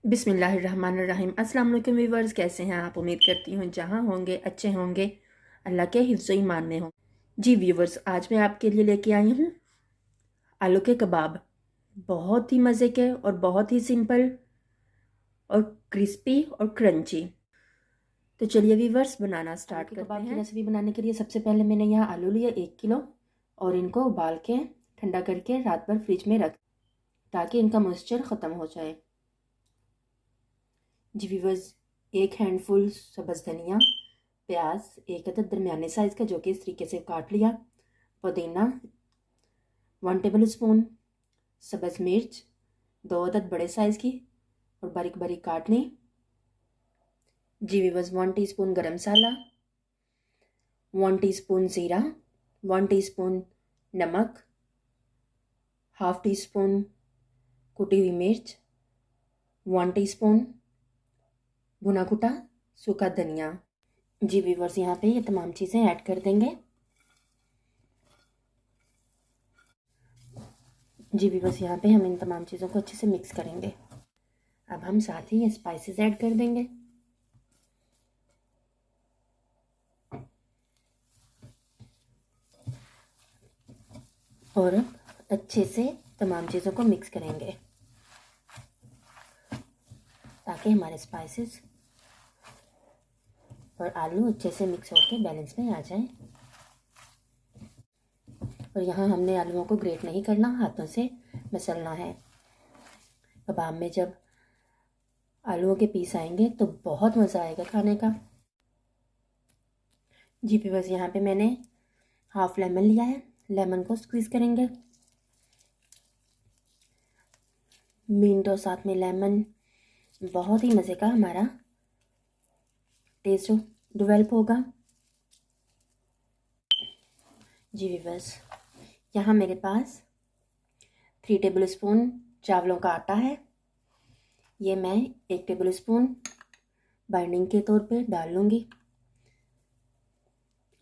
बिस्मिल्लाहिर्रहमानिर्रहीम। अस्सलाम वालेकुम व्यूअर्स, कैसे हैं आप? उम्मीद करती हूँ जहाँ होंगे अच्छे होंगे, अल्लाह के हिफ्ज़ व ईमान में हो। जी व्यूअर्स, आज मैं आपके लिए लेके आई हूँ आलू के कबाब। बहुत ही मज़े के और बहुत ही सिंपल और क्रिस्पी और क्रंची। तो चलिए व्यूअर्स, बनाना स्टार्ट करते हैं। कबाब की रेसिपी बनाने के लिए सबसे पहले मैंने यहाँ आलू लिए 1 किलो और इनको उबाल के ठंडा करके रात भर फ्रिज में रख, ताकि इनका मॉइस्चर ख़त्म हो जाए। जी व्यूअर्स, 1 हैंडफुल सब्ज़ धनिया, प्याज 1 अदद दरमियाने साइज़ का जो कि इस तरीके से काट लिया, पुदीना 1 टेबल स्पून, सब्ज़ मिर्च 2 अदद बड़े साइज़ की और बारीक बारीक काट ली। जी व्यूअर्स, 1 टीस्पून गरम मसाला, 1 टीस्पून ज़ीरा, 1 टीस्पून नमक, हाफ टी स्पून कुटी हुई मिर्च, 1 टीस्पून भुना कुटा सूखा धनिया। जी व्यूअर्स, यहाँ पे ये तमाम चीज़ें ऐड कर देंगे। जी व्यूअर्स, यहाँ पे हम इन तमाम चीज़ों को अच्छे से मिक्स करेंगे। अब हम साथ ही ये स्पाइसेस ऐड कर देंगे। और अब अच्छे से तमाम चीज़ों को मिक्स करेंगे ताकि हमारे स्पाइसेस और आलू अच्छे से मिक्स होकर बैलेंस में आ जाएं। और यहाँ हमने आलूओं को ग्रेट नहीं करना, हाथों से मसलना है। कबाब में जब आलूओं के पीस आएंगे तो बहुत मज़ा आएगा खाने का। जी व्यूअर्स, यहाँ पे मैंने हाफ लेमन लिया है, लेमन को स्क्वीज़ करेंगे। मिंट और साथ में लेमन, बहुत ही मज़े का हमारा टेस्ट डेवलप होगा। जी व्यूअर्स, यहाँ मेरे पास 3 टेबल स्पून चावलों का आटा है। ये मैं 1 टेबल स्पून बाइंडिंग के तौर पे डाल लूँगी।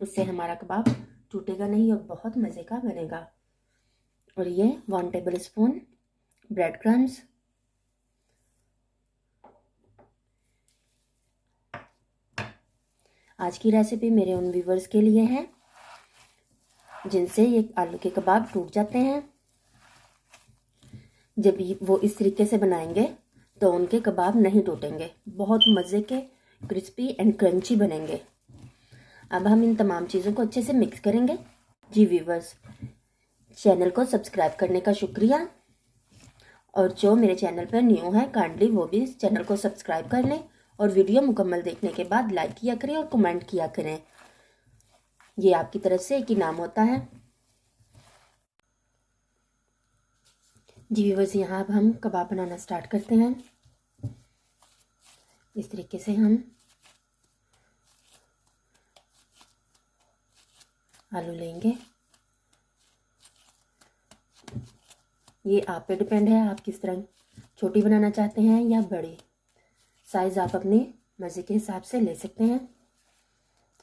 उससे हमारा कबाब टूटेगा नहीं और बहुत मज़े का बनेगा। और ये 1 टेबल स्पून ब्रेड क्रम्स, आज की रेसिपी मेरे उन व्यूवर्स के लिए है जिनसे ये आलू के कबाब टूट जाते हैं। जब वो इस तरीके से बनाएंगे तो उनके कबाब नहीं टूटेंगे, बहुत मज़े के क्रिस्पी एंड क्रंची बनेंगे। अब हम इन तमाम चीज़ों को अच्छे से मिक्स करेंगे। जी व्यूवर्स, चैनल को सब्सक्राइब करने का शुक्रिया, और जो मेरे चैनल पर न्यू है काइंडली वो भी इस चैनल को सब्सक्राइब कर लें और वीडियो मुकम्मल देखने के बाद लाइक किया करें और कमेंट किया करें। ये आपकी तरफ से एक इनाम होता है। जी व्यूअर्स, यहाँ अब हम कबाब बनाना स्टार्ट करते हैं। इस तरीके से हम आलू लेंगे। ये आप पे डिपेंड है, आप किस तरह छोटी बनाना चाहते हैं या बड़ी। साइज़ आप अपने मर्ज़ी के हिसाब से ले सकते हैं।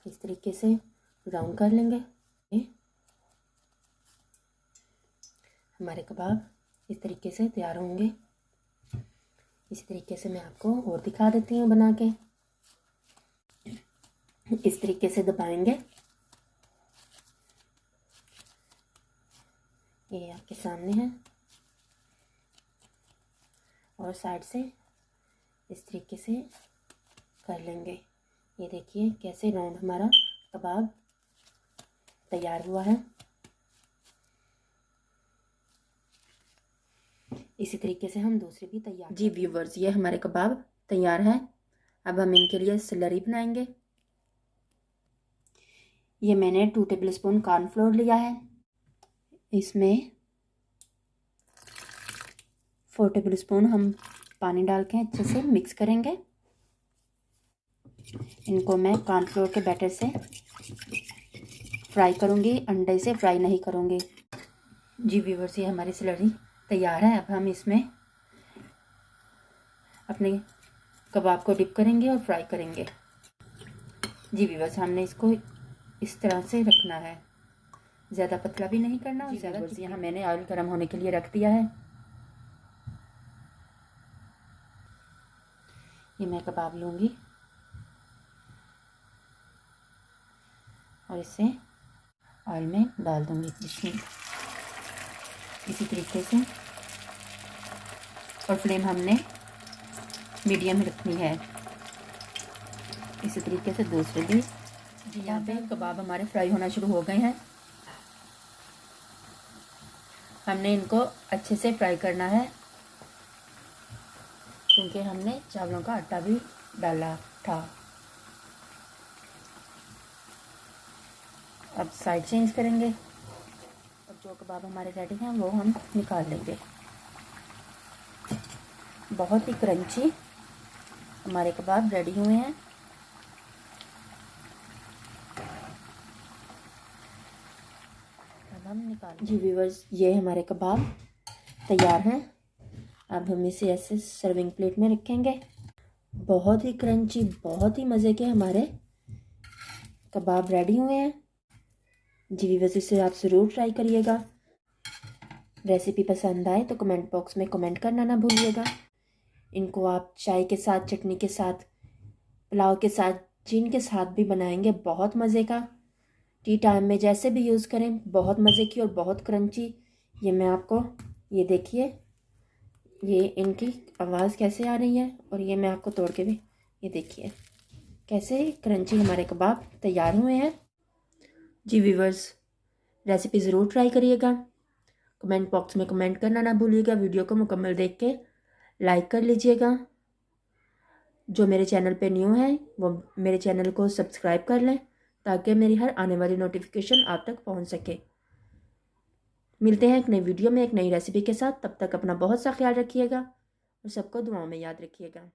इस तरीके से राउंड कर लेंगे। हमारे कबाब इस तरीके से तैयार होंगे। इसी तरीके से मैं आपको और दिखा देती हूँ बना के। इस तरीके से दबाएंगे। ये आपके सामने है और साइड से इस तरीके से कर लेंगे। ये देखिए कैसे राउंड हमारा कबाब तैयार हुआ है। इसी तरीके से हम दूसरे भी तैयार। जी व्यूवर्स, ये हमारे कबाब तैयार हैं। अब हम इनके लिए स्लरी बनाएंगे। ये मैंने 2 टेबल स्पून कॉर्नफ्लोर लिया है। इसमें 4 टेबल स्पून हम पानी डाल के अच्छे से मिक्स करेंगे। इनको मैं कॉर्नफ्लोर के बैटर से फ्राई करूँगी, अंडे से फ्राई नहीं करूँगी। जी व्यूअर्स, ये हमारी स्लरी तैयार है। अब हम इसमें अपने कबाब को डिप करेंगे और फ्राई करेंगे। जी व्यूअर्स, हमने इसको इस तरह से रखना है, ज़्यादा पतला भी नहीं करना और ज़्यादा। यहाँ मैंने ऑयल गर्म होने के लिए रख दिया है। ये मैं कबाब लूँगी और इसे ऑयल में डाल दूँगी इसमें इसी तरीके से। और फ्लेम हमने मीडियम रखनी है। इसी तरीके से दूसरे भी। जी यहाँ पे कबाब हमारे फ्राई होना शुरू हो गए हैं। हमने इनको अच्छे से फ्राई करना है क्योंकि हमने चावलों का आटा भी डाला था। अब साइड चेंज करेंगे। अब जो कबाब हमारे रेडी हैं वो हम निकाल लेंगे। बहुत ही क्रंची हमारे कबाब रेडी हुए हैं। अब हम निकाल जी व्यूअर्स, ये हमारे कबाब तैयार हैं। अब हम इसे ऐसे सर्विंग प्लेट में रखेंगे। बहुत ही क्रंची, बहुत ही मज़े के हमारे कबाब रेडी हुए हैं। जी व्यूअर्स, इसे आप ज़रूर ट्राई करिएगा। रेसिपी पसंद आए तो कमेंट बॉक्स में कमेंट करना ना भूलिएगा। इनको आप चाय के साथ, चटनी के साथ, पुलाव के साथ, जिन के साथ भी बनाएंगे बहुत मज़े का। टी टाइम में जैसे भी यूज़ करें, बहुत मज़े की और बहुत क्रंची। ये मैं आपको, ये देखिए, ये इनकी आवाज़ कैसे आ रही है। और ये मैं आपको तोड़ के भी, ये देखिए कैसे क्रंची हमारे कबाब तैयार हुए हैं। जी व्यूअर्स, रेसिपी ज़रूर ट्राई करिएगा। कमेंट बॉक्स में कमेंट करना ना भूलिएगा। वीडियो को मुकम्मल देख के लाइक कर लीजिएगा। जो मेरे चैनल पे न्यू है वो मेरे चैनल को सब्सक्राइब कर लें ताकि मेरी हर आने वाली नोटिफिकेशन आप तक पहुंच सके। मिलते हैं एक नई वीडियो में एक नई रेसिपी के साथ। तब तक अपना बहुत सा ख्याल रखिएगा और सबको दुआओं में याद रखिएगा।